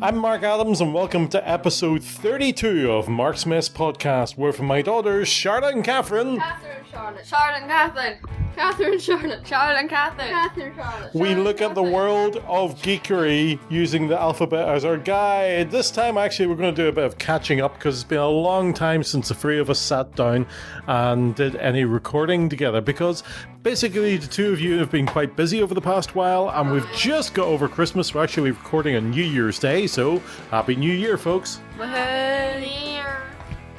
I'm Mark Adams, and welcome to episode 32 of Marksmess podcast, where for my daughters, Charlotte and Catherine, Charlotte and Catherine, Catherine, Charlotte, Charlotte and Catherine, Catherine, Charlotte, we look at the world of geekery using the alphabet as our guide. This time, actually, we're going to do a bit of catching up because it's been a long time since the three of us sat down and did any recording together, because basically the two of you have been quite busy over the past while, and we've just got over Christmas. We're actually recording on New Year's Day, so Happy New Year, folks. Woohoo!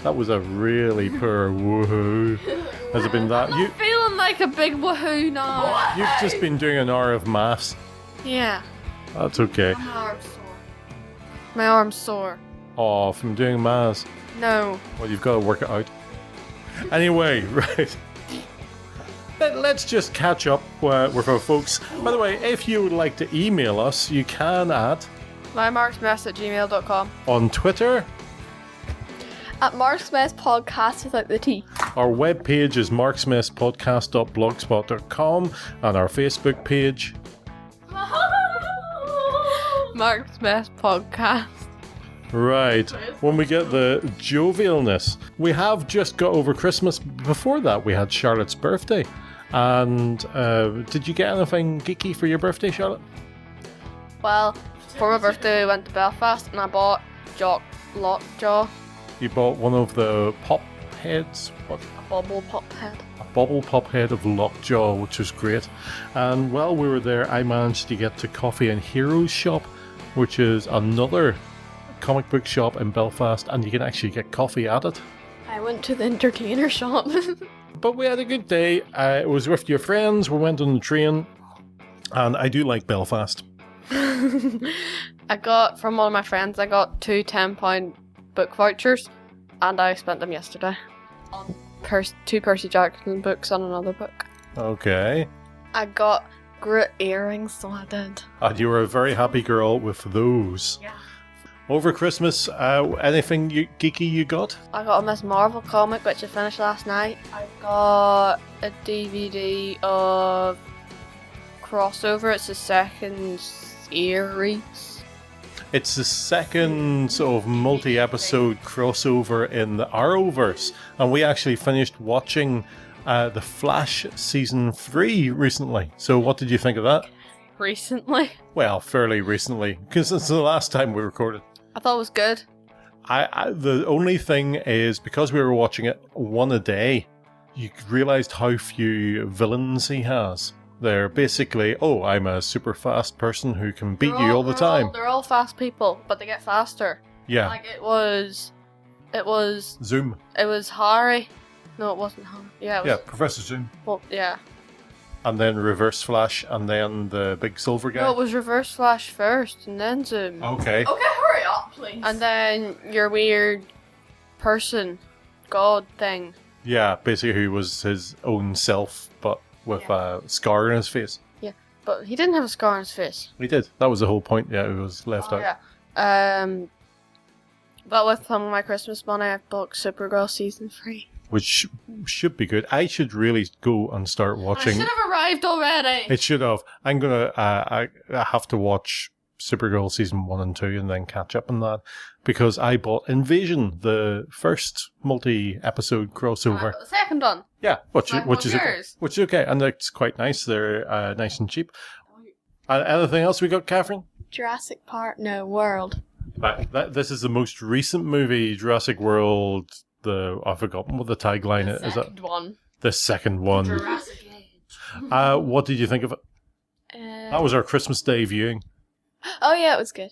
That was a really poor woohoo. Has it been that? I'm feeling like a big woohoo now. You've just been doing an hour of maths. Yeah. That's okay. My arm's sore. My arm's sore. Oh, from doing maths. No. Well, you've got to work it out. Anyway, right. Let's just catch up with our folks. By the way, if you would like to email us, you can at mymarksmess@gmail.com. on Twitter. At Marksmess Podcast without the T. Our webpage is marksmesspodcast.blogspot.com, and our Facebook page. Marksmess Podcast. Right. When we get the jovialness, we have just got over Christmas. Before that, we had Charlotte's birthday. And did you get anything geeky for your birthday, Charlotte? Well, for my birthday, I went to Belfast and I bought Lockjaw. You bought one of the pop heads? What? A bubble pop head. A bubble pop head of Lockjaw, which was great. And while we were there, I managed to get to Coffee and Heroes shop, which is another comic book shop in Belfast, and you can actually get coffee at it. I went to the entertainer shop. But we had a good day. It was with your friends. We went on the train, and I do like Belfast. I got, from one of my friends, I got two £10 book vouchers, and I spent them yesterday on two Percy Jackson books and another book. Okay. I got great earrings, so I did. And you were a very happy girl with those. Yeah. Over Christmas, anything geeky you got? I got a Miss Marvel comic, which I finished last night. I got a DVD of Crossover. It's the second series. It's the second sort of multi-episode crossover in the Arrowverse. And we actually finished watching The Flash Season 3 recently. So what did you think of that? Recently? Well, fairly recently, because it's the last time we recorded. I thought it was good. The only thing is, because we were watching it one a day, you realised how few villains he has. They're basically, oh, I'm a super fast person who can beat you all the time. They're all fast people, but they get faster. Yeah. Like it was Zoom. It was Harry. No, it wasn't Harry. Yeah, it was, Yeah, Professor Zoom. well, yeah. And then Reverse Flash, and then the big silver guy. No, it was Reverse Flash first, and then Zoom. Okay. Okay, hurry up, please. And then your weird person, god thing. Yeah, basically who was his own self, but with a scar on his face. Yeah, but he didn't have a scar on his face. He did. That was the whole point. Yeah, it was left out. Yeah. But with some of my Christmas money, I bought Supergirl Season 3. Which should be good. I should really go and start watching. I should have arrived already. It should have. I'm gonna. I have to watch Supergirl season 1 and 2 and then catch up on that, because I bought Invasion, the first multi-episode crossover. The second one. Yeah, which is okay. yours. Which is okay, and it's quite nice. They're nice and cheap. Anything else we got, Catherine? Jurassic Park, no, World. This is the most recent movie, Jurassic World. I've forgotten what the tagline is. Is that one. the second one? Jurassic Age. What did you think of it? That was our Christmas Day viewing. Oh yeah, it was good.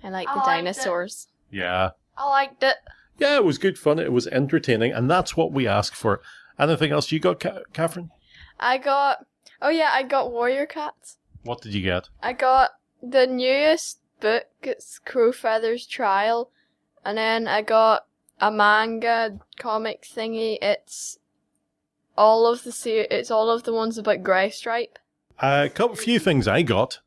I liked the I liked dinosaurs. Yeah. I liked it. Yeah, it was good fun. It was entertaining, and that's what we ask for. Anything else you got, Catherine? I got Warrior Cats. What did you get? I got the newest book. It's Crow Feather's Trial, and then I got a manga comic thingy. It's all of the ones about Grey Stripe. A few things I got.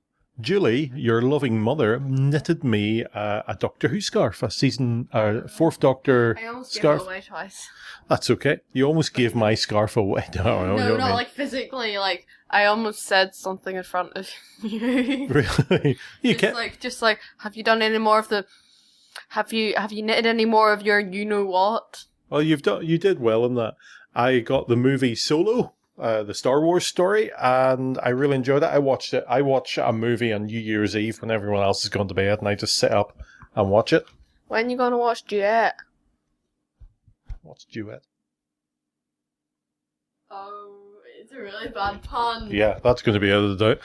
Julie, your loving mother, knitted me a Doctor Who scarf, a season 4th Doctor I almost scarf. gave it away twice. That's okay. You almost gave my scarf away. No, not like physically. Like I almost said something in front of you. Really? You just can't. like, have you done any more of the? Have you knitted any more of your you know what? Well, you did well in that. I got the movie Solo, the Star Wars story, and I really enjoyed it. I watched it. I watch a movie on New Year's Eve when everyone else has gone to bed, and I just sit up and watch it. When you gonna watch Duet? What's Duet? Oh, it's a really bad pun. Yeah, that's going to be out of the doubt.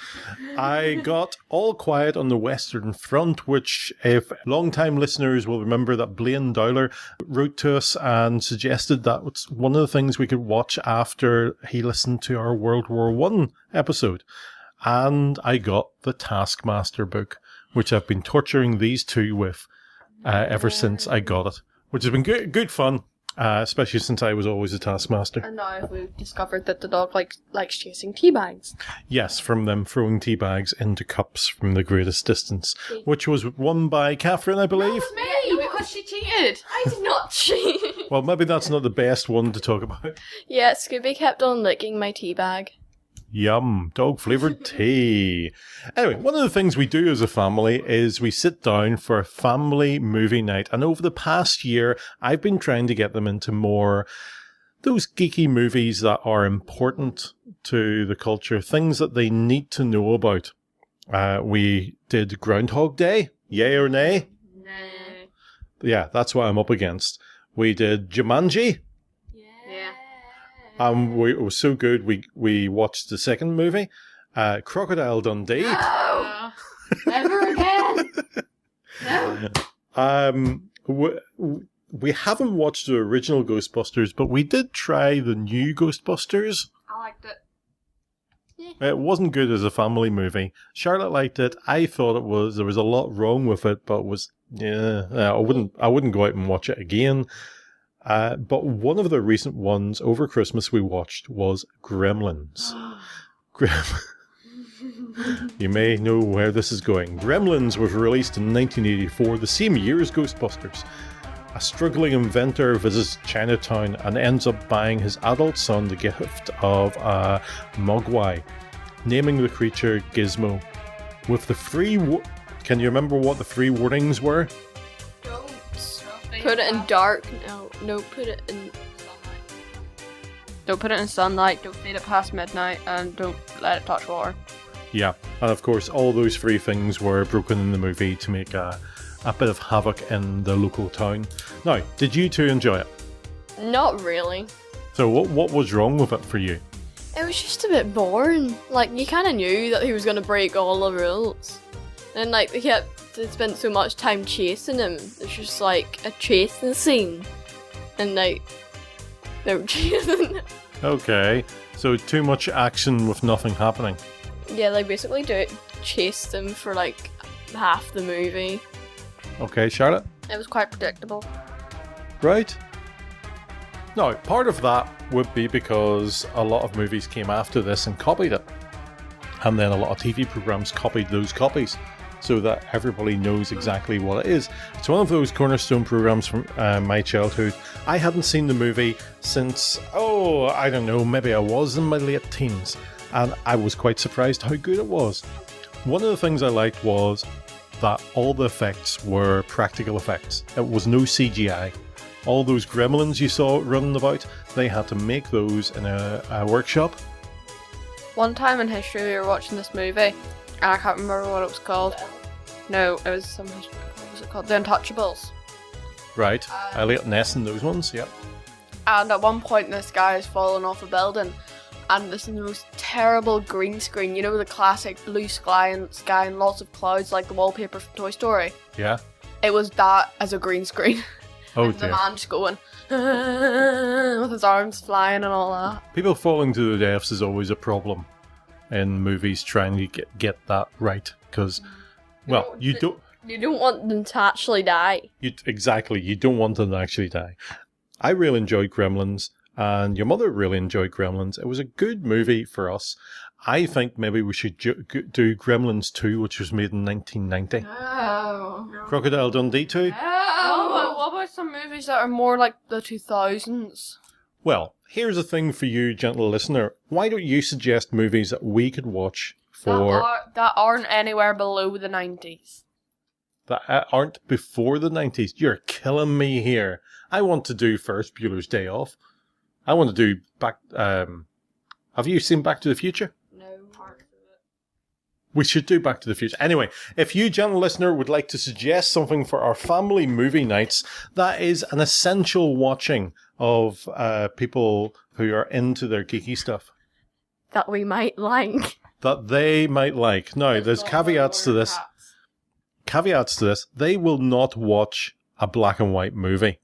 I got All Quiet on the Western Front, which, if long-time listeners will remember, that Blaine Dowler wrote to us and suggested that was one of the things we could watch after he listened to our World War One episode. And I got the Taskmaster book, which I've been torturing these two with ever since I got it, which has been good fun. Especially since I was always a taskmaster. And now we've discovered that the dog likes chasing tea bags. Yes, from them throwing tea bags into cups from the greatest distance, which was won by Catherine, I believe. Me, because she cheated. I did not cheat. Well, maybe that's not the best one to talk about. Yeah, Scooby kept on licking my tea bag. Yum, dog-flavoured tea. Anyway, one of the things we do as a family is we sit down for a family movie night. And over the past year, I've been trying to get them into more those geeky movies that are important to the culture, things that they need to know about. We did Groundhog Day, yay or nay? Nay. Yeah, that's what I'm up against. We did Jumanji. Yeah. It was so good, we watched the second movie, Crocodile Dundee. No. Never again. No. We haven't watched the original Ghostbusters, but we did try the new Ghostbusters. I liked it. It wasn't good as a family movie. Charlotte liked it. I thought there was a lot wrong with it, but I wouldn't go out and watch it again. But one of the recent ones over Christmas we watched was Gremlins. You may know where this is going. Gremlins was released in 1984, the same year as Ghostbusters. A struggling inventor visits Chinatown and ends up buying his adult son the gift of a mogwai, naming the creature Gizmo. With the can you remember what the three warnings were? Don't put it in dark. No, put it in... Don't put it in sunlight, don't feed it past midnight, and don't let it touch water. Yeah, and of course all those three things were broken in the movie to make a bit of havoc in the local town. Now, did you two enjoy it? Not really. So what was wrong with it for you? It was just a bit boring. Like, you kind of knew that he was going to break all the rules. And, like, they spent so much time chasing him. It's just, like, a chasing scene. And, like, they were chasing him. Okay, so too much action with nothing happening. Yeah, they basically chased him for, like, half the movie. Okay, Charlotte? It was quite predictable. Right? Now, part of that would be because a lot of movies came after this and copied it. And then a lot of TV programs copied those copies so that everybody knows exactly what it is. It's one of those cornerstone programs from my childhood. I hadn't seen the movie since, I don't know, maybe I was in my late teens. And I was quite surprised how good it was. One of the things I liked was that all the effects were practical effects. It was no CGI. All those gremlins you saw running about, they had to make those in a workshop. One time in history we were watching this movie, and I can't remember what it was called. No, it was what was it called? The Untouchables. Right, Elliot Ness and those ones, yep. And at one point this guy is falling off a building, and this is the most terrible green screen, you know, the classic blue sky and lots of clouds like the wallpaper from Toy Story. Yeah. It was that as a green screen. Oh and dear. the man just going with his arms flying and all that. People falling to their deaths is always a problem in movies trying to get that right, because, well, you don't want them to actually die. Exactly, you don't want them to actually die. I really enjoyed Gremlins, and your mother really enjoyed Gremlins. It was a good movie for us. I think maybe we should do Gremlins 2, which was made in 1990. Oh. Crocodile Dundee 2? What about some movies that are more like the 2000s? Well, here's a thing for you, gentle listener. Why don't you suggest movies that we could watch That aren't anywhere below the 90s. that aren't before the 90s? You're killing me here. I want to do Ferris Bueller's Day Off. I want to do have you seen Back to the Future? No parts of it. We should do Back to the Future. Anyway, if you, gentle listener, would like to suggest something for our family movie nights, that is an essential watching of people who are into their geeky stuff. That we might like. That they might like. Now, there's caveats to this. Caveats to this. They will not watch a black and white movie.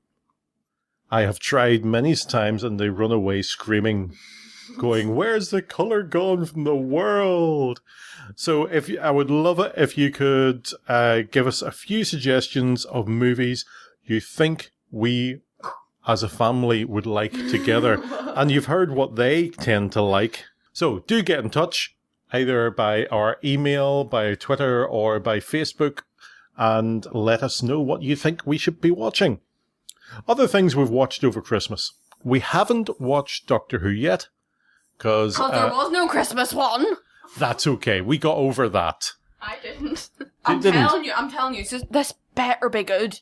I have tried many times and they run away screaming, going, "Where's the colour gone from the world?" So I would love it if you could give us a few suggestions of movies you think we as a family would like together. And you've heard what they tend to like. So do get in touch, either by our email, by Twitter, or by Facebook, and let us know what you think we should be watching. Other things we've watched over Christmas. We haven't watched Doctor Who yet, because there was no Christmas one. That's okay. We got over that. I didn't. I'm didn't. telling you, this better be good.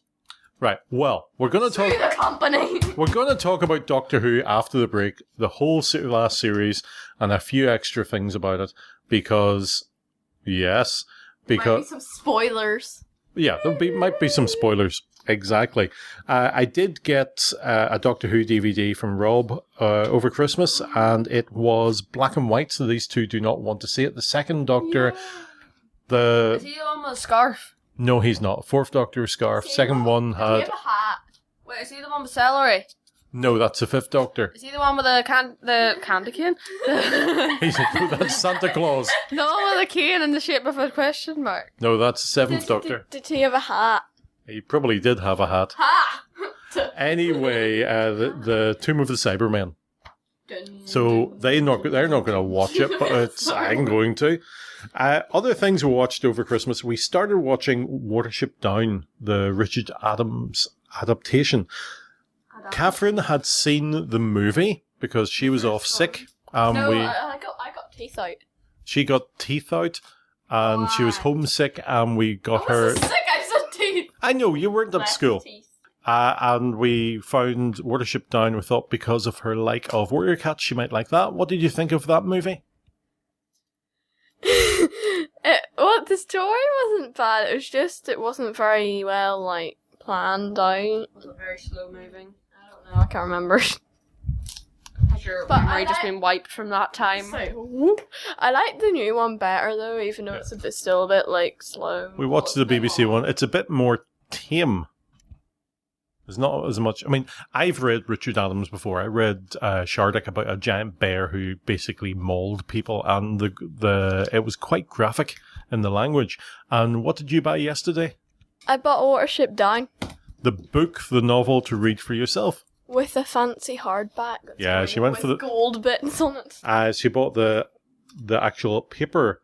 Right. Well, we're going to talk. The company. We're going to talk about Doctor Who after the break, the whole last series, and a few extra things about it, because Might be some spoilers. yeah, might be some spoilers. Exactly. I did get a Doctor Who DVD from Rob over Christmas, and it was black and white, so these two do not want to see it. The second Doctor, Is he the one with a scarf? no, he's not. Fourth Doctor scarf. Second one Does had he have a hat? Wait, is he the one with celery? no. That's the fifth Doctor. Is he the one with the candy cane? That's Santa Claus. The one with a cane in the shape of a question mark. No, that's the seventh Doctor. Did he have a hat? He probably did have a hat. Ha! Anyway, the Tomb of the Cybermen. So they're not going to watch it, but I'm going to. Other things we watched over Christmas. We started watching Watership Down, the Richard Adams adaptation. Catherine had seen the movie because she was off sick. No, I got teeth out. She got teeth out, and she was homesick, and we got her. Sick, I said teeth. I know you weren't at school. Teeth. And we found Watership Down. We thought because of her like of Warrior Cats, she might like that. What did you think of that movie? The story wasn't bad. It was just it wasn't very well planned out. Was it very slow moving? I don't know. I can't remember. Has your But memory I just like- been wiped from that time? I like the new one better though, even though it's still a bit slow. We watched the BBC one. It's a bit more tame. There's not as much. I mean, I've read Richard Adams before. I read Shardik about a giant bear who basically mauled people, and it was quite graphic in the language. And what did you buy yesterday? I bought Watership Down The book, the novel to read for yourself. with a fancy hardback. That's Yeah, great, she went with for the- gold bits on it. She bought the actual paper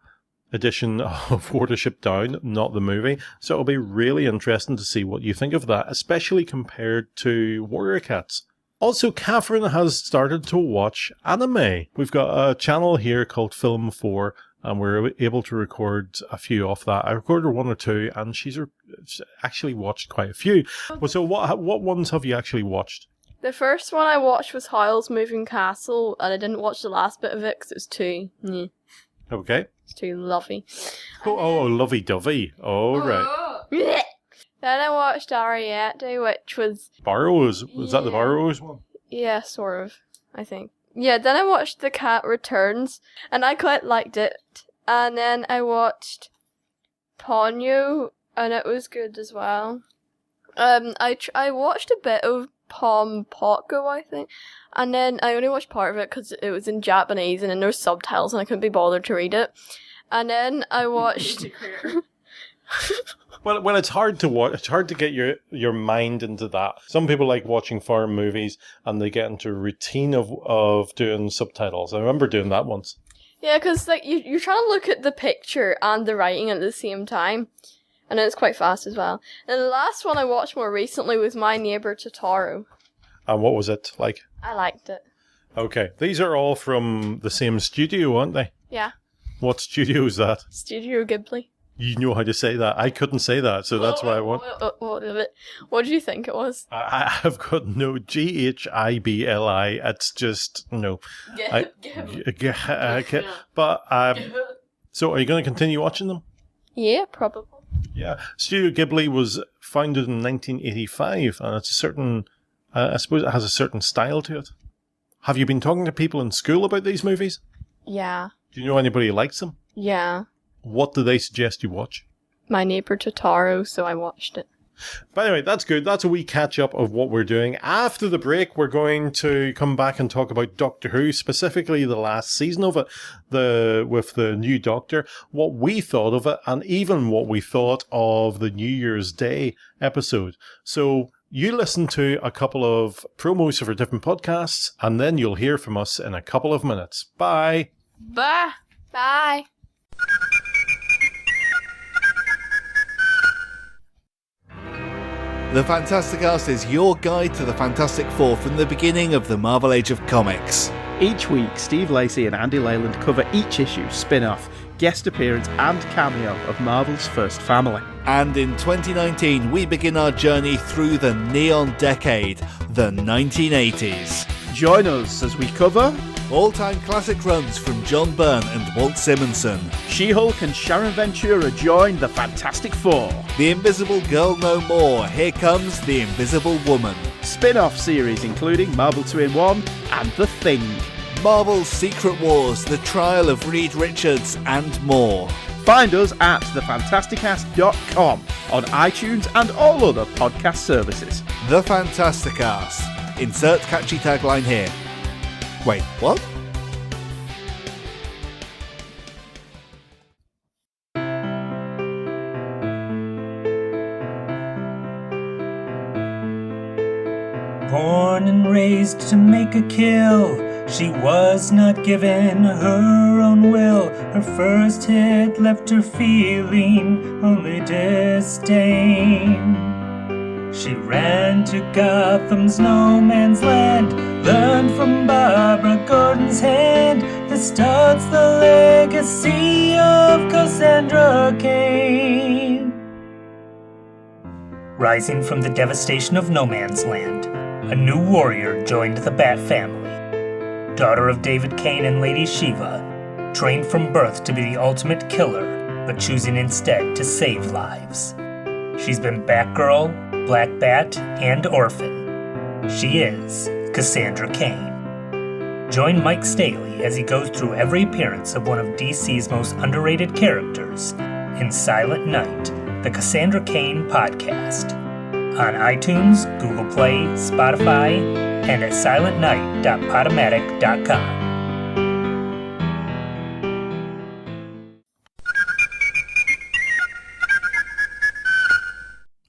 edition of Watership Down, not the movie. So it'll be really interesting to see what you think of that, especially compared to Warrior Cats. Also, Catherine has started to watch anime. We've got a channel here called Film 4, and we're able to record a few off that. I recorded one or two, and she's actually watched quite a few. So what ones have you actually watched? The first one I watched was Howl's Moving Castle, and I didn't watch the last bit of it because it was too... Okay. It's too lovey. Oh, lovey-dovey. Oh, right. Then I watched Ariete, which was... Barrows. Was that the Yeah. Barrows one? Yeah, sort of, I think. Yeah, then I watched The Cat Returns, and I quite liked it. And then I watched Ponyo, and it was good as well. I watched a bit of Pom Poko, I think. And then I only watched part of it because it was in Japanese and there were subtitles and I couldn't be bothered to read it. And then I watched... Well, it's hard to watch. It's hard to get your mind into that. Some people like watching foreign movies and they get into a routine of doing subtitles. I remember doing that once. Yeah, because you're trying to look at the picture and the writing at the same time. And it's quite fast as well. And the last one I watched more recently was My Neighbor Totoro. And what was it like? I liked it. Okay, these are all from the same studio, aren't they? Yeah. What studio is that? Studio Ghibli. You know how to say that. I couldn't say that, so that's why I want. What do you think it was? I have got no Ghibli. It's just no. But so are you going to continue watching them? Yeah, probably. Yeah, Studio Ghibli was founded in 1985, and it's a certain. I suppose it has a certain style to it. Have you been talking to people in school about these movies? Yeah. Do you know anybody who likes them? Yeah. What do they suggest you watch? My Neighbor Totoro, so I watched it. But anyway, that's good. That's a wee catch-up of what we're doing. After the break, we're going to come back and talk about Doctor Who, specifically the last season of it, with the new Doctor, what we thought of it, and even what we thought of the New Year's Day episode. So you listen to a couple of promos of our different podcasts, and then you'll hear from us in a couple of minutes. Bye! Bye. Bye! The Fantastic Cast is your guide to the Fantastic Four from the beginning of the Marvel Age of Comics. Each week, Steve Lacey and Andy Leyland cover each issue, spin-off, guest appearance and cameo of Marvel's first family. And in 2019, we begin our journey through the Neon Decade, the 1980s. Join us as we cover all-time classic runs from John Byrne and Walt Simonson. She-Hulk and Sharon Ventura join the Fantastic Four. The Invisible Girl No More, here comes the Invisible Woman. Spin-off series including Marvel 2-in-1 and The Thing. Marvel's Secret Wars, the trial of Reed Richards, and more. Find us at thefantasticast.com, on iTunes and all other podcast services. The Fantasticast. Insert catchy tagline here. Wait, what? Born and raised to make a kill, she was not given her own will. Her first hit left her feeling only disdain. She ran to Gotham's no man's land, learned from Barbara Gordon's hand that starts the legacy of Cassandra Cain. Rising from the devastation of no man's land, a new warrior joined the Bat family. Daughter of David Kane and Lady Shiva, trained from birth to be the ultimate killer, but choosing instead to save lives. She's been Batgirl, Black Bat, and Orphan. She is Cassandra Cain. Join Mike Staley as he goes through every appearance of one of DC's most underrated characters in Silent Night, the Cassandra Cain podcast. On iTunes, Google Play, Spotify, and at silentnight.podomatic.com.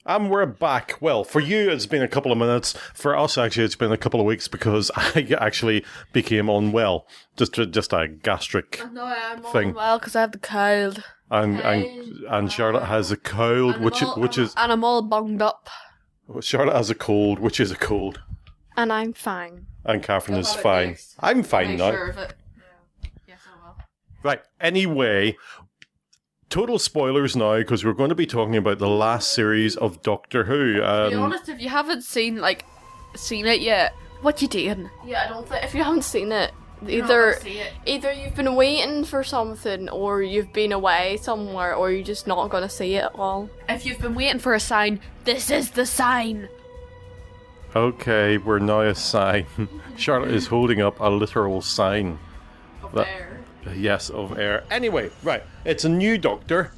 And we're back. Well, for you, it's been a couple of minutes. For us, actually, it's been a couple of weeks because I actually became unwell. Just a gastric thing. Well, because I have the cold. And Charlotte has a cold, which is And I'm all bunged up. Charlotte has a cold, which is a cold. And I'm fine. And Catherine Go is have it fine. next. I'm fine Make now. sure of it. Yes, I will. Right. Anyway, total spoilers now because we're going to be talking about the last series of Doctor Who. To be honest, if you haven't seen it yet, what you doing? Yeah, I don't think if you haven't seen it, You're not either gonna see it. either you've been waiting for something, or you've been away somewhere, or you're just not gonna see it at all. If you've been waiting for a sign, this is the sign. Okay, we're now a sign. Charlotte is holding up a literal sign. Up That- there. Yes, of air. Anyway, right. It's a new Doctor.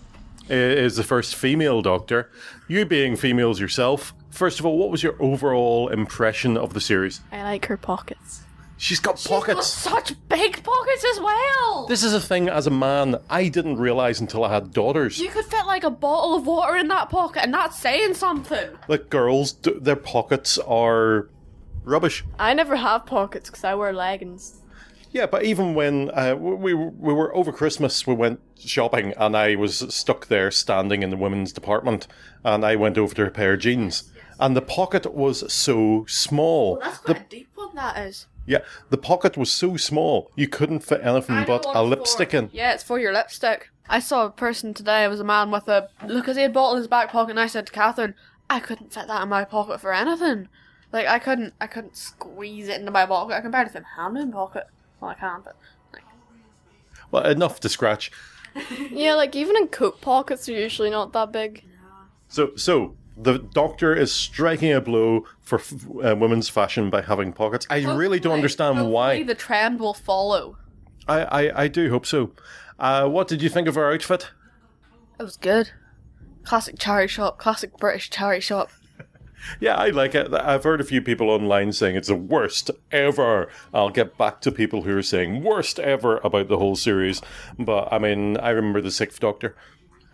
It is the first female Doctor. You being females yourself, first of all, what was your overall impression of the series? I like her pockets. She's got She's got pockets. such big pockets as well. This is a thing as a man I didn't realise until I had daughters. You could fit like a bottle of water in that pocket, and that's saying something. Like girls, their pockets are rubbish. I never have pockets because I wear leggings. Yeah, but even when we were over Christmas, we went shopping and I was stuck there standing in the women's department and I went over to a pair of jeans And the pocket was so small. That's The- quite a deep one, that is. yeah, the pocket was so small, you couldn't fit anything but a lipstick in. Yeah, it's for your lipstick. I saw a person today, it was a man with a, because he had bottle in his back pocket, and I said to Catherine, I couldn't fit that in my pocket for anything. Like, I couldn't squeeze it into my pocket. I can barely fit my hand in my pocket. Well, I can, but... Well, enough to scratch. Yeah, like even in coat pockets, they're usually not that big. So the Doctor is striking a blow for women's fashion by having pockets. I really don't understand Hopefully why. the trend will follow. I do hope so. What did you think of our outfit? It was good. Classic charity shop. Classic British charity shop. Yeah, I like it. I've heard a few people online saying it's the worst ever. I'll get back to people who are saying worst ever about the whole series. But, I mean, I remember the Sixth Doctor.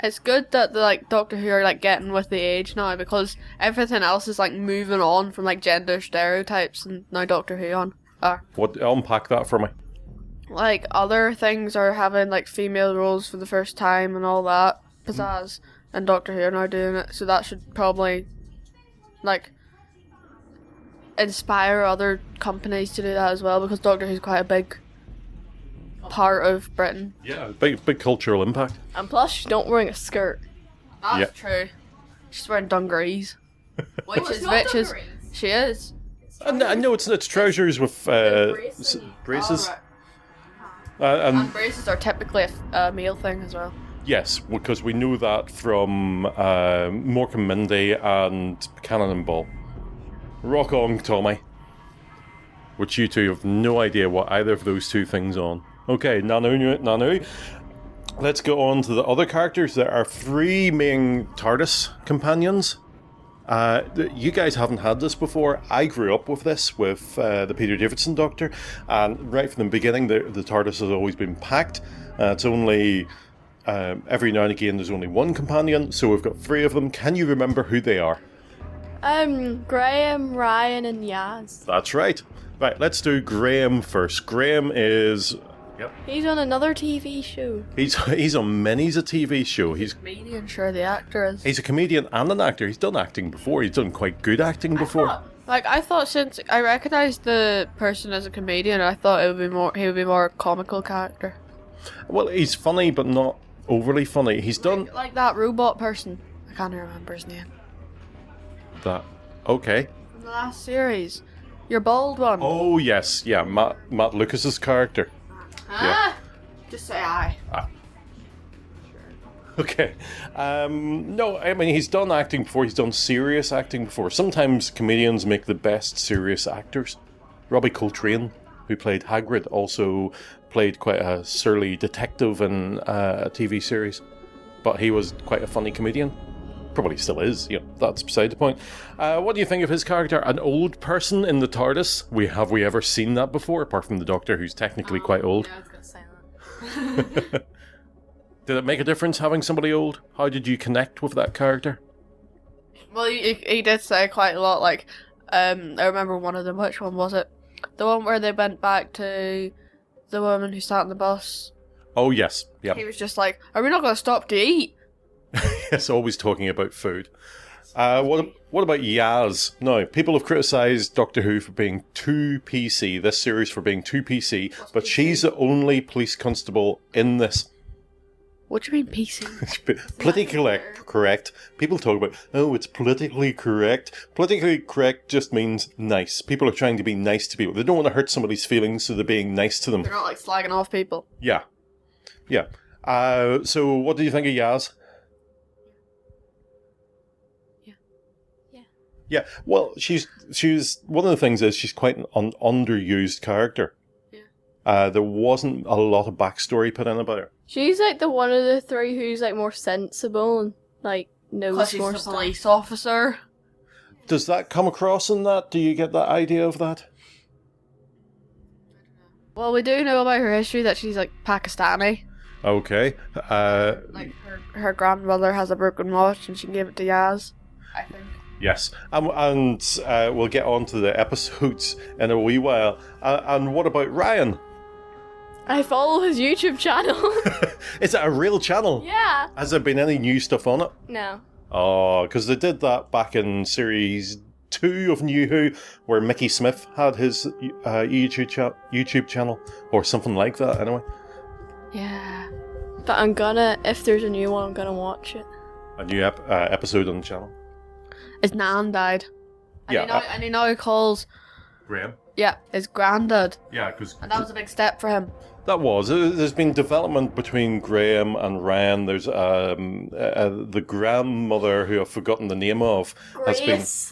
It's good that the Doctor Who are getting with the age now, because everything else is moving on from gender stereotypes, and now Doctor Who are. Unpack that for me. Other things are having female roles for the first time and all that pizzazz, and Doctor Who are now doing it, so that should probably inspire other companies to do that as well, because Doctor Who's quite a big part of Britain. Yeah, big cultural impact. And plus, she's not wearing a skirt. That's true. She's wearing dungarees, which is she is. No, it's trousers with braces. And braces are typically a male thing as well. Yes, because we know that from Morecambe Mindy and Cannon and Ball. Rock on, Tommy. Which you two have no idea what either of those two things on. Okay, Nanu. Let's go on to the other characters. There are 3 main TARDIS companions. You guys haven't had this before. I grew up with this, with the Peter Davison Doctor, and right from the beginning, the TARDIS has always been packed. It's only every now and again there's only one companion, so we've got 3 of them. Can you remember who they are? Graham, Ryan, and Yaz. That's right. Right, let's do Graham first. Graham is... Yep. He's on another TV show. He's on many's a TV show. He's Comedian, sure, the actor is. He's a comedian and an actor. He's done acting before. He's done quite good acting before. I thought since I recognised the person as a comedian, I thought he would be more a comical character. Well, he's funny, but not overly funny. He's done Like that robot person. I can't remember his name. that. Okay. From the last series. Your bald one. Oh yes, yeah, Matt Lucas's character. Yeah. Just say aye. Okay. No, I mean he's done acting before. He's done serious acting before. Sometimes comedians make the best serious actors. Robbie Coltrane, who played Hagrid, also played quite a surly detective in a TV series, but he was quite a funny comedian. Probably still is. That's beside the point. What do you think of his character? An old person in the TARDIS? Have we ever seen that before, apart from the Doctor, who's technically quite old? Yeah, I was going to say that. Did it make a difference having somebody old? How did you connect with that character? Well, he did say quite a lot. I remember one of them. Which one was it? The one where they went back to the woman who sat in the bus. Oh yes, yeah. He was just like, "Are we not going to stop to eat?" Yes, always talking about food. What about Yaz? Now, people have criticised Doctor Who for being too PC, this series for being too PC, but she's the only police constable in this. What do you mean PC? Politically correct. People talk about, it's politically correct. Politically correct just means nice. People are trying to be nice to people. They don't want to hurt somebody's feelings, so they're being nice to them. They're not slagging off people. Yeah. So what do you think of Yaz? Yeah, well, she's one of the things is she's quite an underused character. Yeah. There wasn't a lot of backstory put in about her. She's the one of the 3 who's more sensible and knows more She's a stuff. police officer. Does that come across in that? Do you get that idea of that? Well, we do know about her history that she's Pakistani. Okay. Her grandmother has a broken watch and she gave it to Yaz, I think. Yes, and we'll get on to the episodes in a wee while. And what about Ryan? I follow his YouTube channel. Is it a real channel? Yeah. Has there been any new stuff on it? No. Oh, because they did that back in series 2 of New Who, where Mickey Smith had his YouTube channel, or something like that, anyway. Yeah. But if there's a new one, I'm gonna watch it. A new episode on the channel. His nan died. Yeah, And he now calls, Graham. yeah, his granddad. Yeah, because And that was a big step for him. that was. There's been development between Graham and Ryan. There's the grandmother who I've forgotten the name of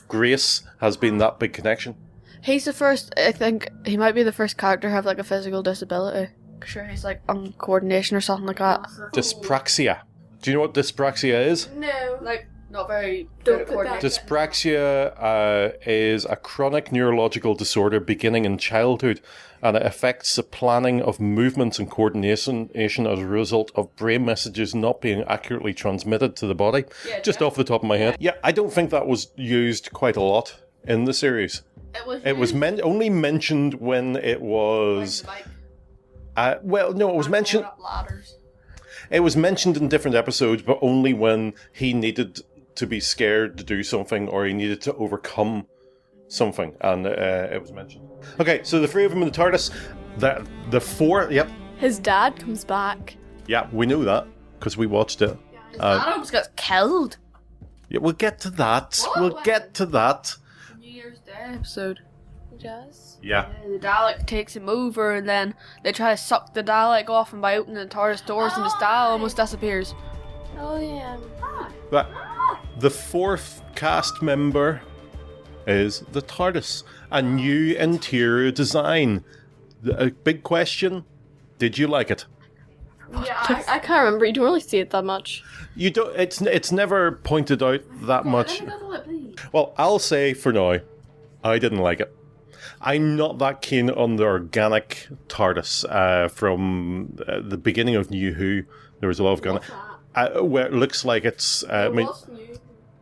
Grace has been that big connection. He's the first, I think, he might be the first character to have like a physical disability. Sure, he's like on coordination or something like that. Dyspraxia. Do you know what dyspraxia is? No. Like, not very Don't good at put that- coordination. Dyspraxia is a chronic neurological disorder beginning in childhood, and it affects the planning of movements and coordination as a result of brain messages not being accurately transmitted to the body. Yeah, Just off the top of my head. Yeah, I don't think that was used quite a lot in the series. It was only mentioned when it was... it was mentioned... It was mentioned in different episodes, but only when he needed to be scared to do something or he needed to overcome something, and it was mentioned. Okay, so the three of them in the TARDIS, the four, yep, His dad comes back. yeah, we know that because we watched it. His dad almost gets killed. Yeah, we'll get to that. What? We'll get to that. New Year's Day episode. He does. Yeah. The Dalek takes him over, and then they try to suck the Dalek off him by opening the TARDIS doors, and his dad almost disappears. Oh yeah. But the fourth cast member is the TARDIS, a new interior design. A big question: did you like it? Yeah, I can't remember. You don't really see it that much. You don't. It's never pointed out that much. Well, I'll say for now, I didn't like it. I'm not that keen on the organic TARDIS from the beginning of New Who. There was a lot of organic. Where it looks like it's.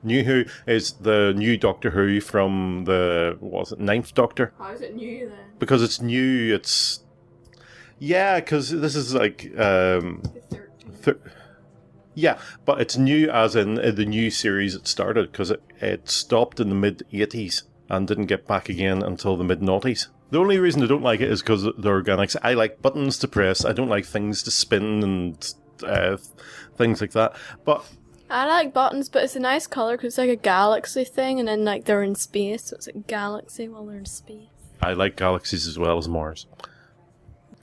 New Who is the new Doctor Who from the Ninth Doctor. How is it new then? Because it's new. It's because this is like yeah, but it's new as in the new series it started, because it stopped in the mid-80s and didn't get back again until the mid-noughties. The only reason I don't like it is because of the organics. I like buttons to press. I don't like things to spin and things like that. But I like buttons, but it's a nice colour because it's like a galaxy thing, and then like they're in space, so it's like galaxy while they're in space. I like galaxies as well as Mars.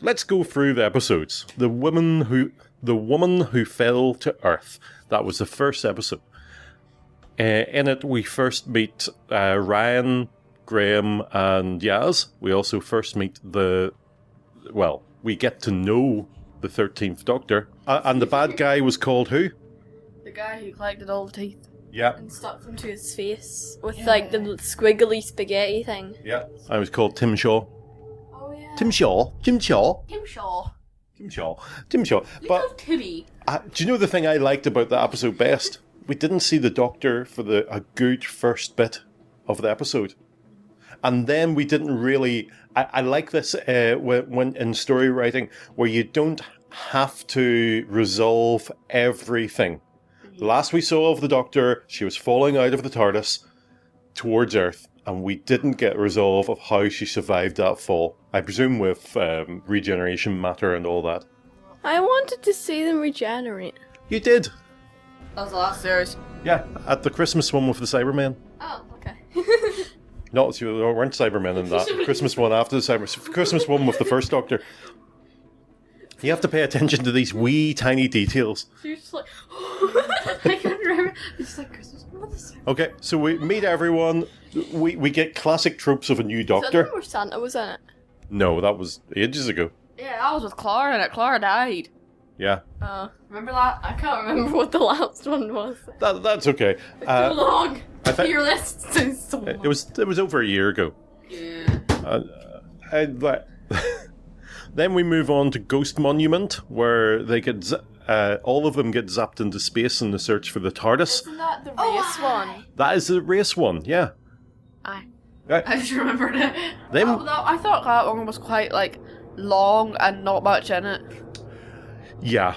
Let's go through the episodes. The woman who fell to Earth. That was the first episode. In it, we first meet Ryan, Graham, and Yaz. We also first meet we get to know the 13th Doctor. And the bad guy was called who? The guy who collected all the teeth. Yeah. And stuck them to his face with like the squiggly spaghetti thing. Yeah. I was called Tim Shaw. Oh yeah. Tim Shaw. Tim Shaw. But Tibby. do you know the thing I liked about the episode best? We didn't see the Doctor for a good first bit of the episode. And then we didn't really... I like this when in story writing, where you don't have to resolve everything. The last we saw of the Doctor, she was falling out of the TARDIS towards Earth, and we didn't get resolve of how she survived that fall. I presume with regeneration matter and all that. I wanted to see them regenerate. You did. That was the last series. Yeah, at the Christmas one with the Cybermen. Oh, okay. No, there weren't Cybermen in that. The Christmas one after the Christmas one with the first Doctor. You have to pay attention to these wee tiny details. She was just like, I can't remember. It's just like Christmas. Okay, so we meet everyone. We get classic tropes of a new Is that the Doctor. one where Santa was in it? No, that was ages ago. Yeah, that was with Clara in it. Clara died. Yeah, Remember that? I can't remember what the last one was. that's okay. Too long. I think Your list is so long. it was over a year ago. Yeah. Then we move on to Ghost Monument, where they get all of them get zapped into space in the search for the TARDIS. Isn't that the race one? That is the race one, yeah. Aye. Right. I just remembered it. Then I thought that one was quite like long and not much in it. yeah,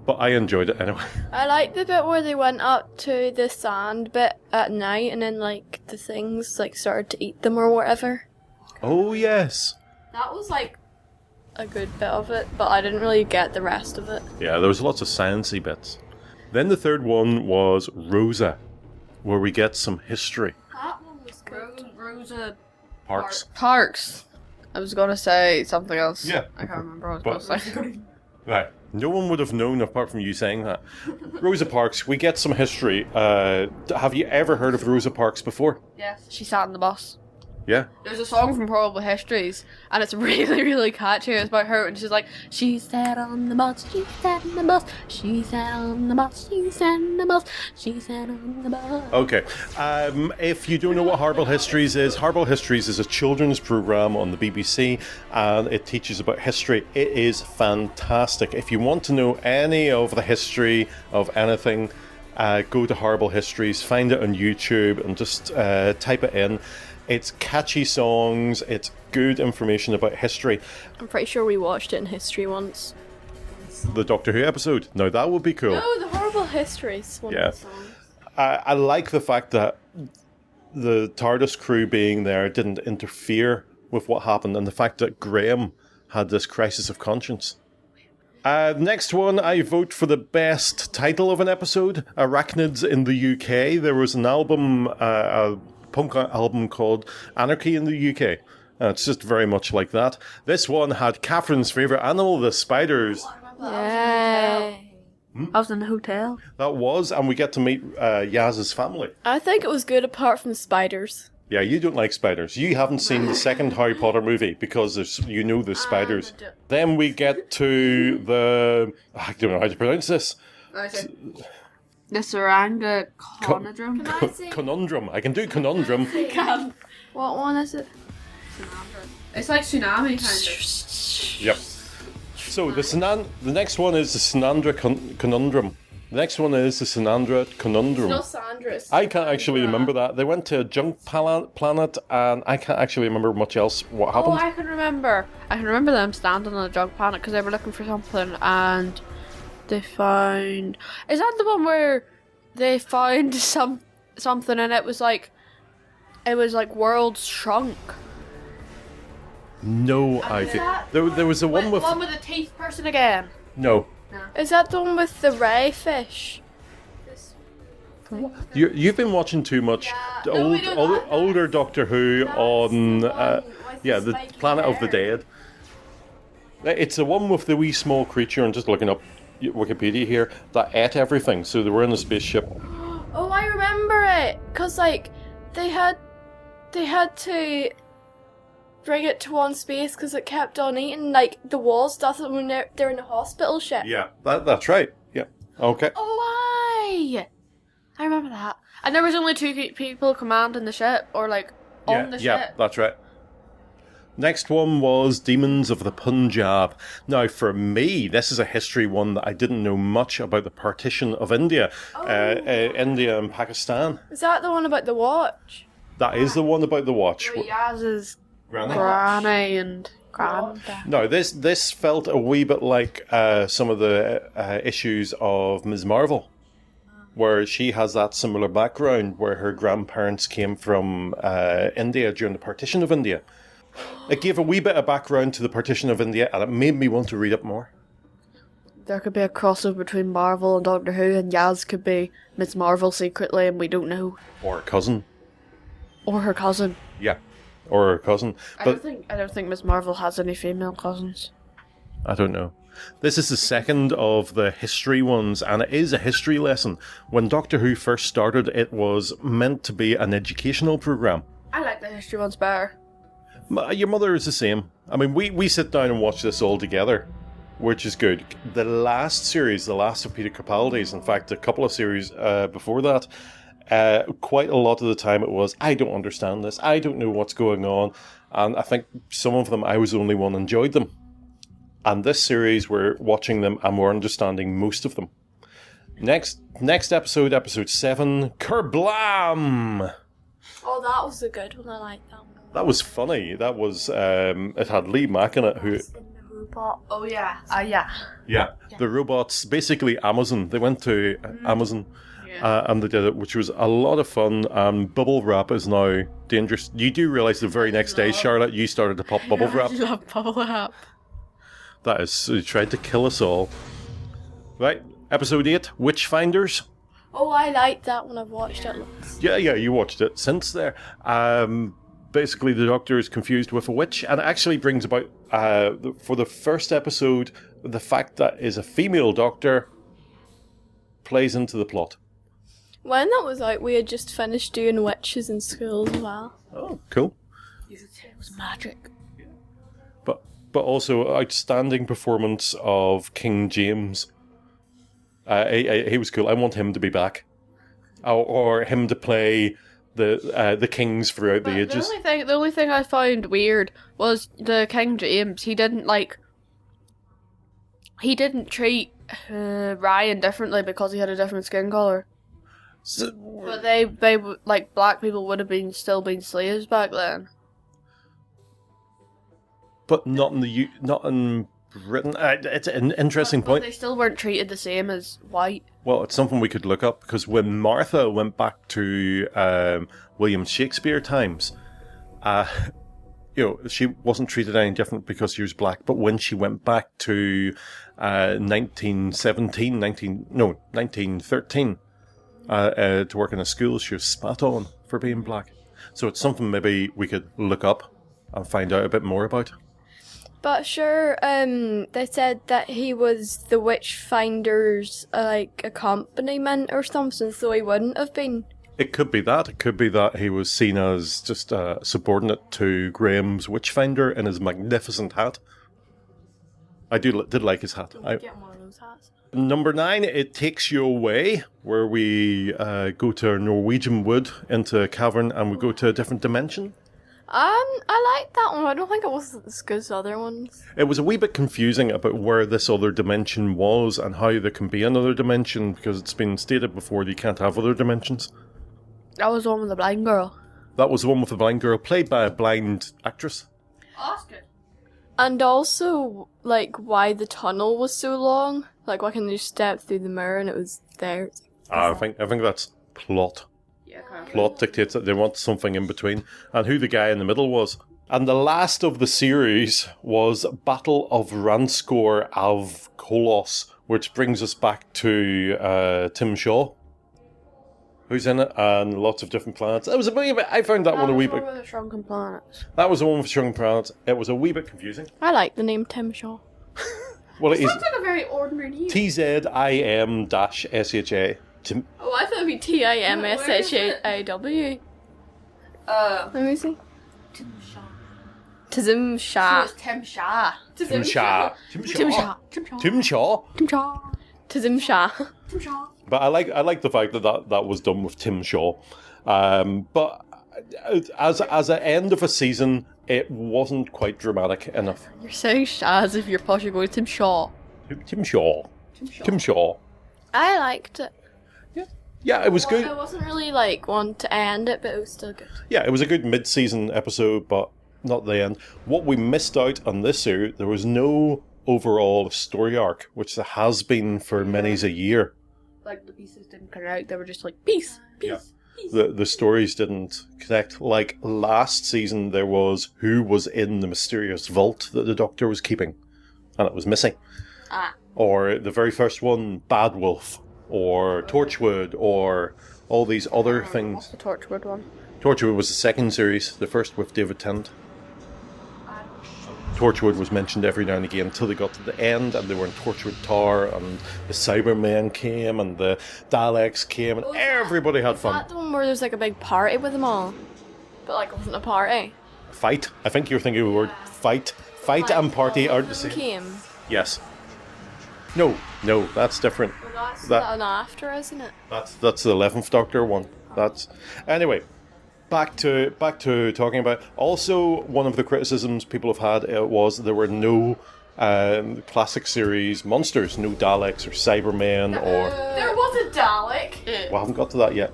but I enjoyed it anyway. I like the bit where they went up to the sand bit at night and then, like, the things, like, started to eat them or whatever. Oh, yes. That was, like, a good bit of it, but I didn't really get the rest of it. Yeah, there was lots of sciencey bits. Then the third one was Rosa, where we get some history. That one was good. Rosa Parks. Parks. I was gonna say something else. Yeah. I can't remember what I was gonna say. Right. No one would have known apart from you saying that. Rosa Parks, we get some history. Have you ever heard of Rosa Parks before? Yes. She sat in the bus. Yeah? There's a song from Horrible Histories, and it's really, really catchy. It's about her, and she's like, she sat on the bus, she sat in the bus, she sat on the bus, she sat in the bus, she sat on the bus. Okay. If you don't know what Horrible Histories is a children's program on the BBC, and it teaches about history. It is fantastic. If you want to know any of the history of anything, go to Horrible Histories, find it on YouTube, and just type it in. It's catchy songs, it's good information about history. I'm pretty sure we watched it in history once. The Doctor Who episode. Now that would be cool. No, the Horrible Histories one Yeah. of the songs. I like the fact that the TARDIS crew being there didn't interfere with what happened, and the fact that Graham had this crisis of conscience. Next one, I vote for the best title of an episode, Arachnids in the UK. There was an album, a punk album called Anarchy in the UK. It's just very much like that. This one had Catherine's favourite animal, the spiders. Yay. I was in the hotel. That was, and we get to meet Yaz's family. I think it was good apart from the spiders. Yeah, you don't like spiders. You haven't seen the second Harry Potter movie because there's there's spiders. Then we get to the... I don't know how to pronounce this. The Saranga Conundrum. Conundrum. I can do conundrum. What one is it? It's like tsunami, kind of. Yep. So the next one is the Sanandra Conundrum. The next one is the Sanandra Conundrum. No, Sandra's. I can't actually remember that. They went to a junk planet, and I can't actually remember much else what Oh, happened. I can remember. I can remember them standing on a junk planet because they were looking for something, and they found... Is that the one where they found something and it was like worlds shrunk? No idea. There was a one with... One with the teeth person again. No. Is that the one with the ray fish? You've been watching too much the No, we don't have that. older Doctor Who on the Planet of the Dead. It's the one with the wee small creature. I'm just looking up Wikipedia here that ate everything. So they were in a spaceship. Oh, I remember it. Cause like they had to bring it to one space because it kept on eating like the wall stuff when they're in the hospital ship. Yeah, that's right. Yeah. Okay. Oh, why? I remember that. And there was only two people commanding the ship, or like on the Yeah, ship. that's right. Next one was Demons of the Punjab. Now, for me, this is a history one that I didn't know much about the partition of India, India and Pakistan. Is that the one about the watch? That is the one about the watch. Yaz's Granny? granny and granddad. No, this felt a wee bit like some of the issues of Ms. Marvel, where she has that similar background, where her grandparents came from India during the partition of India. It gave a wee bit of background to the partition of India, and it made me want to read it more. There could be a crossover between Marvel and Doctor Who, and Yaz could be Miss Marvel secretly, and we don't know. Or her cousin. Or her cousin. Yeah, or her cousin. But I don't think Miss Marvel has any female cousins. I don't know. This is the second of the history ones, and it is a history lesson. When Doctor Who first started, it was meant to be an educational program. I like the history ones better. Your mother is the same. I mean, we sit down and watch this all together, which is good. The last series, the last of Peter Capaldi's, in fact, a couple of series before that, quite a lot of the time it was, I don't understand this, I don't know what's going on, and I think some of them, I was the only one enjoyed them. And this series, we're watching them and we're understanding most of them. Next episode, episode 7, Kerblam! Oh, that was a good one. I like that one. That was funny. That was, it had Lee Mack in it, who... robot. Oh yeah. Yeah. Yeah, the robots, basically Amazon. They went to Amazon and they did it, which was a lot of fun. Bubble wrap is now dangerous. You do realise the very next day, Charlotte, you started to pop bubble wrap. I love bubble wrap. That is, he tried to kill us all. Right, episode 8, Witchfinders. Oh, I like that one. I've watched it lots. Yeah, you watched it since there. Basically, the Doctor is confused with a witch, and it actually brings about, for the first episode, the fact that is a female Doctor plays into the plot. When that was out, we had just finished doing witches in school as well. Oh, cool. It was magic. But also, outstanding performance of King James. He was cool. I want him to be back. Or him to play the kings throughout the ages. The only thing I found weird was the King James. He didn't treat Ryan differently because he had a different skin color. So, But they like black people would have still been slaves back then. but not in Britain. It's an interesting But point. they still weren't treated the same as white. Well, it's something we could look up, because when Martha went back to William Shakespeare times, she wasn't treated any different because she was black. But when she went back to 1913 to work in a school, she was spat on for being black. So it's something maybe we could look up and find out a bit more about. But sure, they said that he was the Witchfinder's accompaniment or something, so he wouldn't have been. It could be that. It could be that he was seen as just subordinate to Graham's Witchfinder in his magnificent hat. I did like his hat. Get one of those hats. Number 9, It Takes You Away, where we go to a Norwegian wood into a cavern and we go to a different dimension. I like that one. I don't think it was as good as other ones. It was a wee bit confusing about where this other dimension was and how there can be another dimension, because it's been stated before that you can't have other dimensions. That was the one with the blind girl. That was the one with the blind girl, played by a blind actress. Oscar. And also, why the tunnel was so long. Why can you step through the mirror and it was there? I think that's plot. Yeah, kind of. Plot dictates that they want something in between, and who the guy in the middle was. And the last of the series was Battle of Ranskor av Kolos, which brings us back to Tim Shaw, who's in it, and lots of different planets. It was a wee bit. I found that one a wee bit. With the shrunken planets. That was the one with shrunken planets. It was a wee bit confusing. I like the name Tim Shaw. Well, it is Sounds like a very ordinary name. TZIM-SHA. Tim. Oh, I thought it'd be TIMSHAW. Let me see. Tizim Shah. Tim Shaw. Tim Shaw. Tim Shaw. Tim Shaw. Tim Shaw. Tizim Shah. Tim Shaw. But I like the fact that was done with Tim Shaw. But as an end of a season, it wasn't quite dramatic enough. You're saying Shaw as if you're posh, you're going Tim Shaw. Tim Shaw. Tim Shaw. I liked it. Yeah, it was good. I wasn't really one to end it, but it was still good. Yeah, it was a good mid-season episode, but not the end. What we missed out on this series, there was no overall story arc, which there has been for many's a year. The pieces didn't cut out, they were just peace, peace, peace. The stories didn't connect. Like last season, there was who was in the mysterious vault that the Doctor was keeping, and it was missing. Or the very first one, Bad Wolf, or Torchwood, or all these other things. What's the Torchwood one? Torchwood was the second series, the first with David Tennant. Torchwood was mentioned every now and again until they got to the end, and they were in Torchwood Tower, and the Cybermen came, and the Daleks came, and everybody had Is fun. that the one where there's a big party with them all? But it wasn't a party. Fight. I think you're thinking of the word fight. Fight and party aren't the same. Came. Yes. No, that's different. Well, that's That- an after, isn't it? That's the 11th Doctor one. That's anyway. Back to talking about. Also, one of the criticisms people have had was there were no classic series monsters, no Daleks or Cybermen or. There was a Dalek. Well, I haven't got to that yet.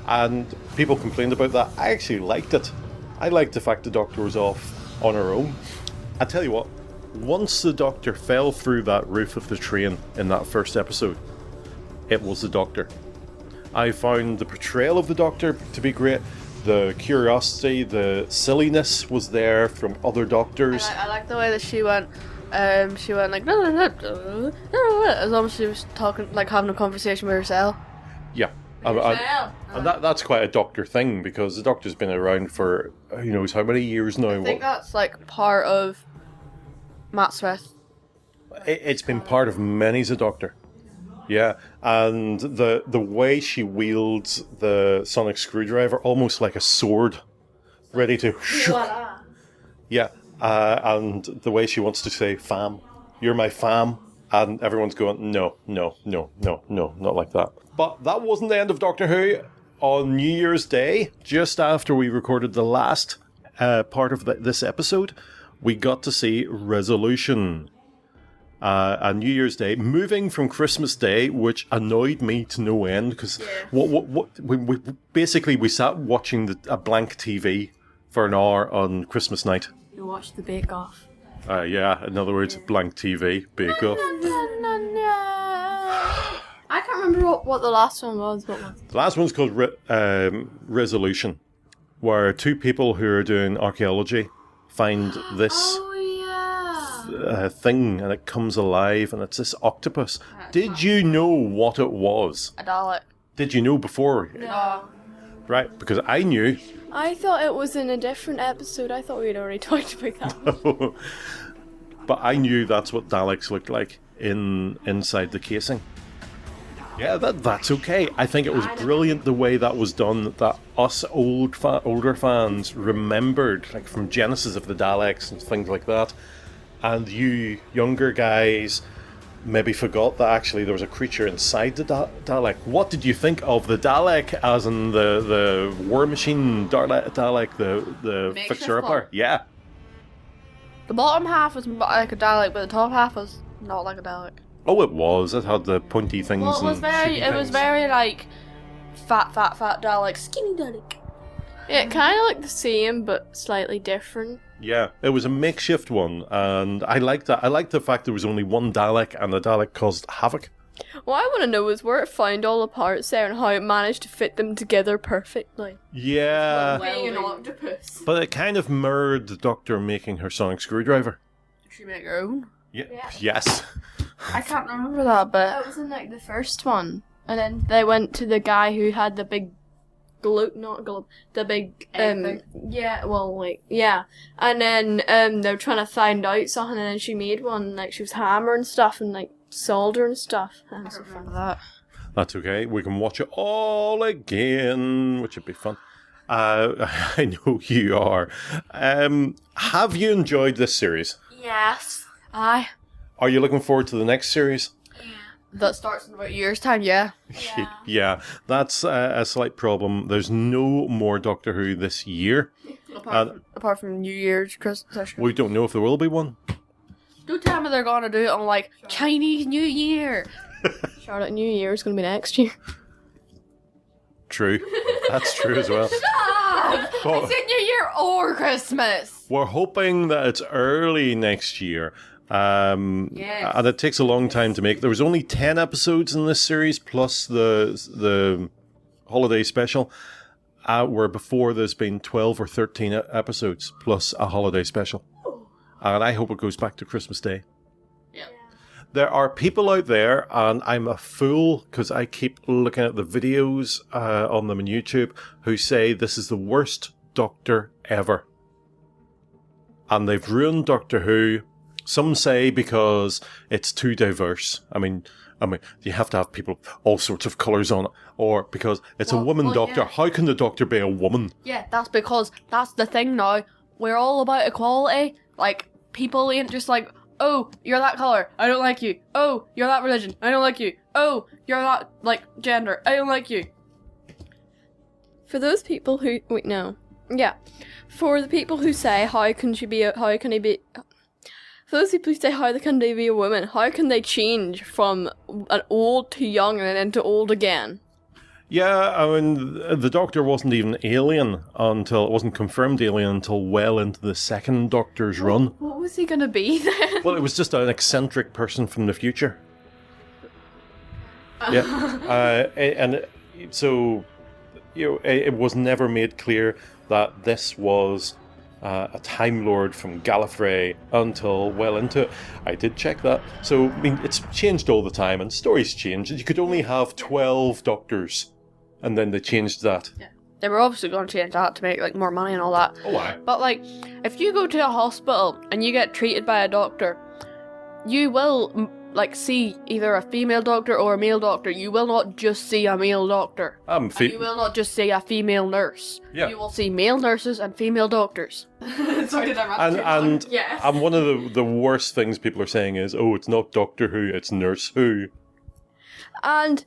And people complained about that. I actually liked it. I liked the fact the Doctor was off on her own. I tell you what, Once the Doctor fell through that roof of the train in that first episode, it was the Doctor. I found the portrayal of the Doctor to be great. The curiosity, the silliness was there from other Doctors. I like the way that she went like as long as she was talking, like having a conversation with herself. Yeah. And that's quite a Doctor thing, because the Doctor's been around for who knows how many years now. I think that's like part of Matt Smith. It's been part of many's a Doctor. Yeah, and the way she wields the sonic screwdriver, almost like a sword, ready to... Yeah, and the way she wants to say, fam, you're my fam, and everyone's going, no, not like that. But that wasn't the end of Doctor Who. On New Year's Day, just after we recorded the last part of this episode, we got to see Resolution. On New Year's Day, moving from Christmas Day, which annoyed me to no end, because we sat watching a blank TV for an hour on Christmas night. You watched the Bake Off. Yeah, in other words, blank TV, Bake Off. I can't remember what the last one was. What was it? The last one's called Resolution, where two people who are doing archaeology find this thing, and it comes alive, and it's this octopus. Did you know what it was? A Dalek. Did you know before? No. Right, because I knew. I thought it was in a different episode. I thought we had already talked about that. But I knew that's what Daleks looked like inside the casing. Yeah, that's okay. I think it was brilliant the way that was done, that us older fans remembered, like from Genesis of the Daleks and things like that. And you younger guys maybe forgot that actually there was a creature inside the Dalek. What did you think of the Dalek, as in the War Machine Dalek, the fixer-upper? Yeah. The bottom half was like a Dalek, but the top half was not like a Dalek. Oh, it was. It had the pointy things. Well, it was very like fat Dalek, skinny Dalek. Yeah, kind of like the same, but slightly different. Yeah, it was a makeshift one, and I liked that. I liked the fact there was only one Dalek, and the Dalek caused havoc. What I want to know is where it found all the parts there and how it managed to fit them together perfectly. Yeah, Being an octopus. but it kind of mirrored the Doctor making her sonic screwdriver. Did she make her own? Yeah. Yes. I can't remember that, but That was in like the first one. And then they went to the guy who had the big the big thing. and then they were trying to find out something, and then she made one, like she was hammering stuff and like solder and stuff. That was so fun. that. That's okay. We can watch it all again, which would be fun. I know you are. Have you enjoyed this series? Yes. Aye. Are you looking forward to the next series? That starts in about a year's time, yeah. Yeah, that's a slight problem. There's no more Doctor Who this year. Apart from New Year's, Christmas. We don't know if there will be one. Don't tell me they're gonna do it on like Chinese New Year. Charlotte, New Year is going to be next year. True. That's true as well. But It's in New Year or Christmas. we're hoping that it's early next year. And it takes a long time to make. There was only 10 episodes in this series, plus the holiday special, where before there's been 12 or 13 episodes, plus a holiday special. And I hope it goes back to Christmas Day. Yeah. There are people out there, and I'm a fool because I keep looking at the videos on them on YouTube, who say this is the worst Doctor ever. And they've ruined Doctor Who. Some say because it's too diverse. I mean, you have to have people all sorts of colours on it, or because it's a woman Doctor. yeah. How can the Doctor be a woman? Yeah, that's because that's the thing now. We're all about equality. Like, people ain't just like, oh, you're that colour, I don't like you. Oh, you're that religion, I don't like you. Oh, you're that, like, gender, I don't like you. For those people who for the people who say how can he be for those people who say how can they be a woman, how can they change from an old to young and then to old again? Yeah, I mean, the Doctor wasn't even alien until, it wasn't confirmed alien until well into the second Doctor's run. What was he gonna be then? Well, it was just an eccentric person from the future. Yeah. And so, it was never made clear that this was a Time Lord from Gallifrey until well into it. I did check that. So, I mean, it's changed all the time, and stories change. You could only have 12 Doctors, and then they changed that. Yeah. They were obviously going to change that to make like more money and all that. Oh, why? But like, if you go to a hospital and you get treated by a doctor, you will like see either a female doctor or a male doctor. You will not just see a male doctor. And you will not just see a female nurse. Yeah. You will see male nurses and female doctors. Sorry, did I and Yes. and one of the worst things people are saying is, oh, it's not Doctor Who, it's Nurse Who. And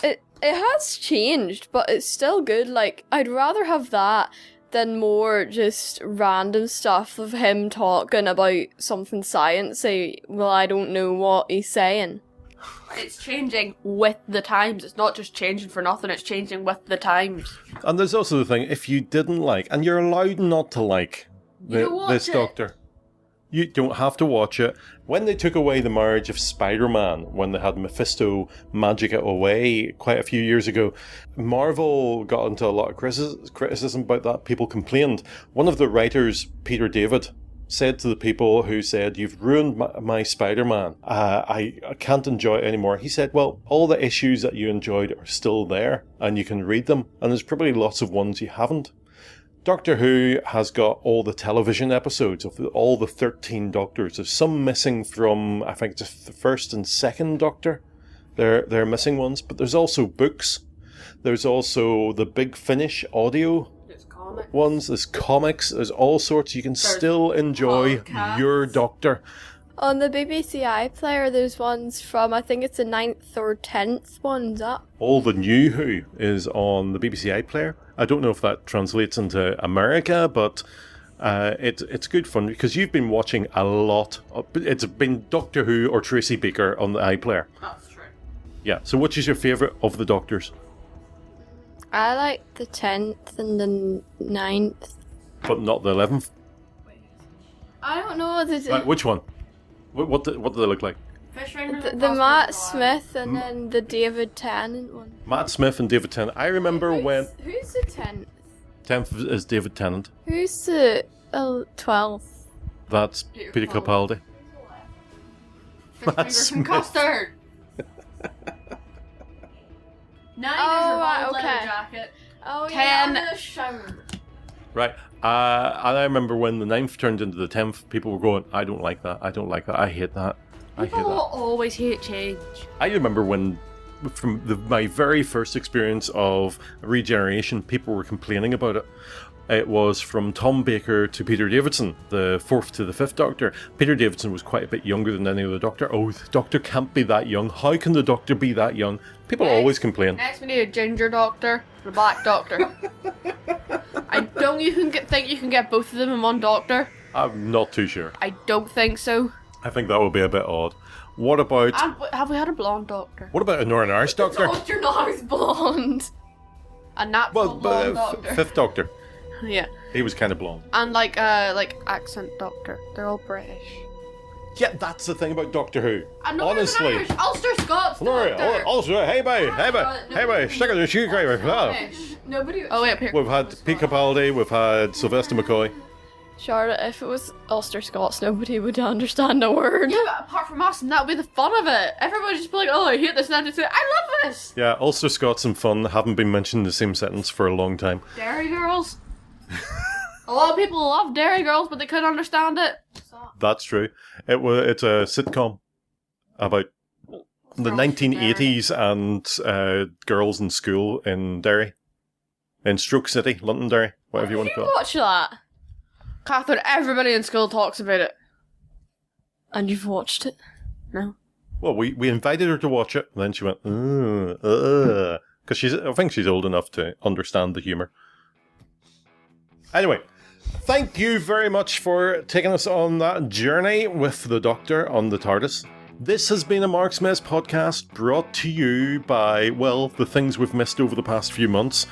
it has changed, but it's still good. Like, I'd rather have that than more just random stuff of him talking about something sciencey. Well, I don't know what he's saying. It's changing with the times. It's not just changing for nothing. It's changing with the times. And there's also the thing, if you didn't like, and you're allowed not to like this Doctor, you don't have to watch it. When they took away the marriage of Spider-Man, when they had Mephisto magic it away quite a few years ago, Marvel got into a lot of criticism about that. People complained. One of the writers, Peter David, said to the people who said, you've ruined my Spider-Man. I can't enjoy it anymore. He said, well, all the issues that you enjoyed are still there, and you can read them, and there's probably lots of ones you haven't. Doctor Who has got all the television episodes of all the 13 Doctors. There's some missing from, I think, just the first and second Doctor. They're missing ones, but there's also books. There's also the Big Finish audio ones. There's comics. There's all sorts. You can still enjoy your Doctor. On the BBC iPlayer, there's ones from, I think it's the 9th or 10th ones up. All the new Who is on the BBC iPlayer. I don't know if that translates into America, but it's good fun because you've been watching a lot. It's been Doctor Who or Tracy Baker on the iPlayer. That's true. Yeah, so which is your favourite of the Doctors? I like the 10th and the 9th. But not the 11th? I don't know what it is. Right, which one? What do they look like? The Matt Smith and then the David Tennant one. Matt Smith and David Tennant. I remember when... Who's the 10th? 10th is David Tennant. Who's the 12th? That's Peter Capaldi. Matt Smith. Custard. 9 is your right, leather okay. jacket. Oh, 10. Right. And I remember when the 9th turned into the 10th, people were going, I don't like that, I don't like that, I hate that. People always hate change. I remember when, from my very first experience of regeneration, people were complaining about it. It was from Tom Baker to Peter Davison, the 4th to the 5th Doctor. Peter Davison was quite a bit younger than any other Doctor. Oh, the Doctor can't be that young. How can the Doctor be that young? People always complain. Next we need a ginger Doctor, the black Doctor. Think you can get both of them in one Doctor? I'm not too sure. I don't think so. I think that would be a bit odd. What about... have we had a blonde Doctor? What about a Northern Irish Doctor? Doctor now is blonde. A natural blonde Doctor. 5th Doctor. Yeah. He was kind of blonde. And like accent Doctor. They're all British. Yeah, that's the thing about Doctor Who. And honestly. Irish, Ulster Scots Doctor. Doctor. Hey boy, stick it in the shoe craver. Nobody. Oh wait, up here. We've had Pete Capaldi, we've had Sylvester McCoy. Charlotte, if it was Ulster Scots, nobody would understand a word. Yeah, but apart from us, and that would be the fun of it. Everybody would just be like, oh, I hate this, and I'd just say, I love this! Yeah, Ulster Scots and fun haven't been mentioned in the same sentence for a long time. Dairy Girls? A lot of people love Dairy Girls, but they couldn't understand it. That's true. It's a sitcom about the 1980s and girls in school in Derry. In Stroke City, Londonderry, whatever you want to call it. Watch that. Catherine, everybody in school talks about it. And you've watched it? No. Well, we invited her to watch it, and then she went, because I think she's old enough to understand the humour. Anyway, thank you very much for taking us on that journey with the Doctor on the TARDIS. This has been a Marksmess podcast brought to you by, well, the things we've missed over the past few months.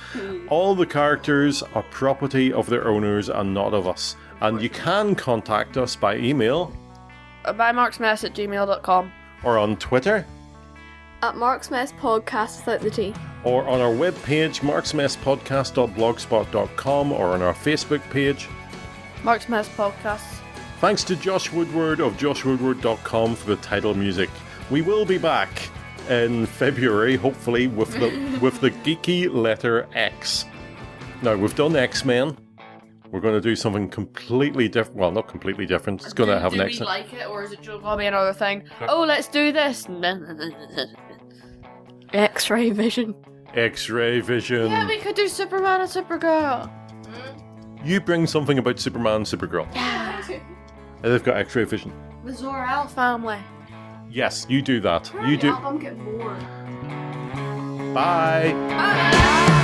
All the characters are property of their owners and not of us. And you can contact us by email. By marksmess@gmail.com. Or on Twitter. At Marksmess Podcast without the T. Or on our webpage, marksmesspodcast.blogspot.com, or on our Facebook page. Marksmess Podcasts. Thanks to Josh Woodward of joshwoodward.com for the title music. We will be back in February, hopefully, with the geeky letter X. Now, we've done X-Men. We're going to do something completely different. Well, not completely different. It's going to have an X. Do we like it, or is it just going to be another thing? Oh, let's do this. X-ray vision. X-ray vision. Yeah, we could do Superman and Supergirl. You bring something about Superman and Supergirl. Yeah. They've got X-ray vision. The Zor-El family. Yes, you do that. Hurry You do. up, I'm getting bored. Bye. Bye.